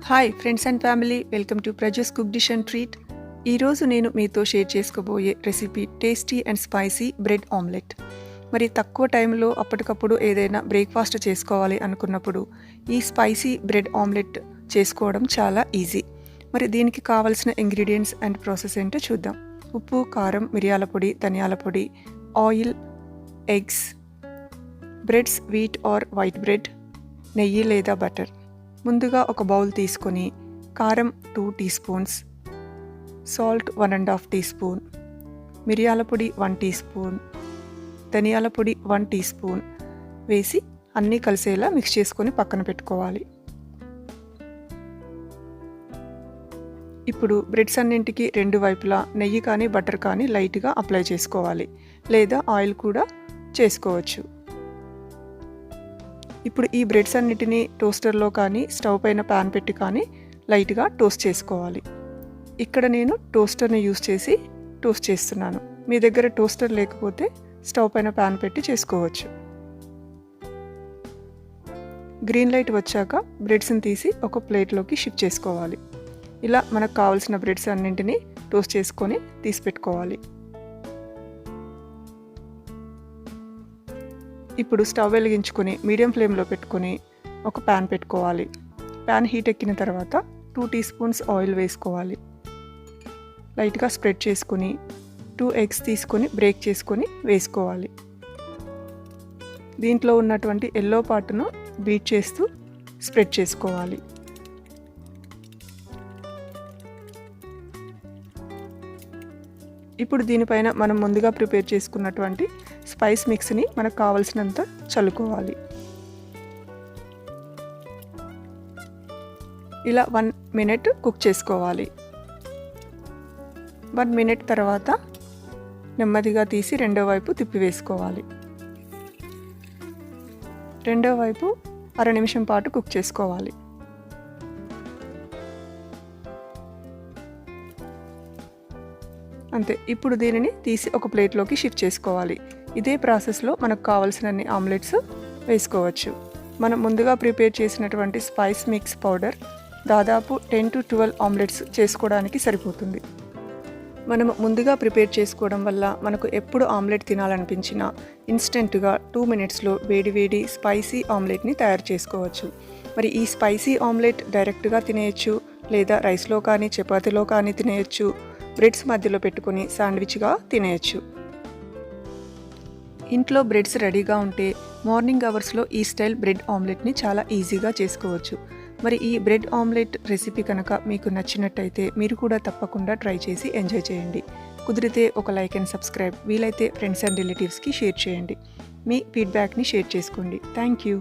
Hi friends and family, welcome to Prajas cook dish and treat. ఈరోజు నేను మీతో share చేసుకోబోయే recipe tasty and spicy bread omelette. మరి తక్కువ టైంలో అప్పటికప్పుడు ఏదైనా బ్రేక్ఫాస్ట్ చేసుకోవాలి అనుకున్నప్పుడు ఈ స్పైసీ బ్రెడ్ ఆమ్లెట్ చేసుకోవడం చాలా ఈజీ. మరి దీనికి కావాల్సిన ఇంగ్రీడియంట్స్ అండ్ ప్రాసెస్ ఏంటో చూద్దాం. ఉప్పు, కారం, మిరియాల పొడి, ధనియాల పొడి, oil, eggs, breads wheat or white bread, నెయ్యి లేదా బటర్. ముందుగా ఒక బౌల్ తీసుకొని కారం 2 teaspoons, salt 1.5 teaspoon, మిరియాల పొడి 1 టీ స్పూన్, ధనియాల పొడి 1 టీ స్పూన్ వేసి అన్నీ కలిసేలా మిక్స్ చేసుకొని పక్కన పెట్టుకోవాలి. ఇప్పుడు బ్రెడ్స్ అన్నింటికి రెండు వైపులా నెయ్యి కానీ బటర్ కానీ లైట్గా అప్లై చేసుకోవాలి, లేదా ఆయిల్ కూడా చేసుకోవచ్చు. ఇప్పుడు ఈ బ్రెడ్స్ అన్నిటినీ టోస్టర్లో కానీ స్టవ్ పైన ప్యాన్ పెట్టి కానీ లైట్గా టోస్ట్ చేసుకోవాలి. ఇక్కడ నేను టోస్టర్ని యూస్ చేసి టోస్ట్ చేస్తున్నాను. మీ దగ్గర టోస్టర్ లేకపోతే స్టవ్ పైన ప్యాన్ పెట్టి చేసుకోవచ్చు. గ్రీన్ లైట్ వచ్చాక బ్రెడ్స్ని తీసి ఒక ప్లేట్లోకి షిఫ్ట్ చేసుకోవాలి. ఇలా మనకు కావాల్సిన బ్రెడ్స్ అన్నింటినీ టోస్ట్ చేసుకొని తీసి పెట్టుకోవాలి. ఇప్పుడు స్టవ్ వెలిగించుకొని మీడియం ఫ్లేమ్లో పెట్టుకొని ఒక ప్యాన్ పెట్టుకోవాలి. ప్యాన్ హీట్ ఎక్కిన తర్వాత 2 టీ స్పూన్స్ ఆయిల్ వేసుకోవాలి. లైట్గా స్ప్రెడ్ చేసుకొని 2 ఎగ్స్ తీసుకొని బ్రేక్ చేసుకొని వేసుకోవాలి. దీంట్లో ఉన్నటువంటి ఎల్లో పార్ట్ను బీట్ చేస్తూ స్ప్రెడ్ చేసుకోవాలి. ఇప్పుడు దీనిపైన మనం ముందుగా ప్రిపేర్ చేసుకున్నటువంటి స్పైస్ మిక్స్ని మనకు కావలసినంత చల్లుకోవాలి. ఇలా 1 మినిట్ కుక్ చేసుకోవాలి. 1 మినిట్ తర్వాత నెమ్మదిగా తీసి రెండో వైపు తిప్పివేసుకోవాలి. రెండో వైపు 1/2 నిమిషం పాటు కుక్ చేసుకోవాలి. అంతే. ఇప్పుడు దీనిని తీసి ఒక ప్లేట్లోకి షిఫ్ట్ చేసుకోవాలి. ఇదే ప్రాసెస్లో మనకు కావాల్సినన్ని ఆమ్లెట్స్ వేసుకోవచ్చు. మనం ముందుగా ప్రిపేర్ చేసినటువంటి స్పైస్ మిక్స్ పౌడర్ దాదాపు 10 to 12 ఆమ్లెట్స్ చేసుకోవడానికి సరిపోతుంది. మనము ముందుగా ప్రిపేర్ చేసుకోవడం వల్ల మనకు ఎప్పుడు ఆమ్లెట్ తినాలనిపించినా ఇన్స్టెంట్గా 2 మినిట్స్లో వేడి స్పైసీ ఆమ్లెట్ని తయారు చేసుకోవచ్చు. మరి ఈ స్పైసీ ఆమ్లెట్ డైరెక్ట్గా తినేయచ్చు, లేదా రైస్లో కానీ చపాతీలో కానీ తినేయచ్చు, బ్రెడ్స్ మధ్యలో పెట్టుకొని శాండ్విచ్గా తినేయచ్చు. ఇంట్లో బ్రెడ్స్ రెడీగా ఉంటే మార్నింగ్ అవర్స్లో ఈ స్టైల్ బ్రెడ్ ఆమ్లెట్ని చాలా ఈజీగా చేసుకోవచ్చు. మరి ఈ బ్రెడ్ ఆమ్లెట్ రెసిపీ కనుక మీకు నచ్చినట్టయితే మీరు కూడా తప్పకుండా ట్రై చేసి ఎంజాయ్ చేయండి. కుదిరితే ఒక లైక్ అండ్ సబ్స్క్రైబ్, వీలైతే ఫ్రెండ్స్ అండ్ రిలేటివ్స్కి షేర్ చేయండి. మీ ఫీడ్బ్యాక్ని షేర్ చేసుకోండి. Thank you.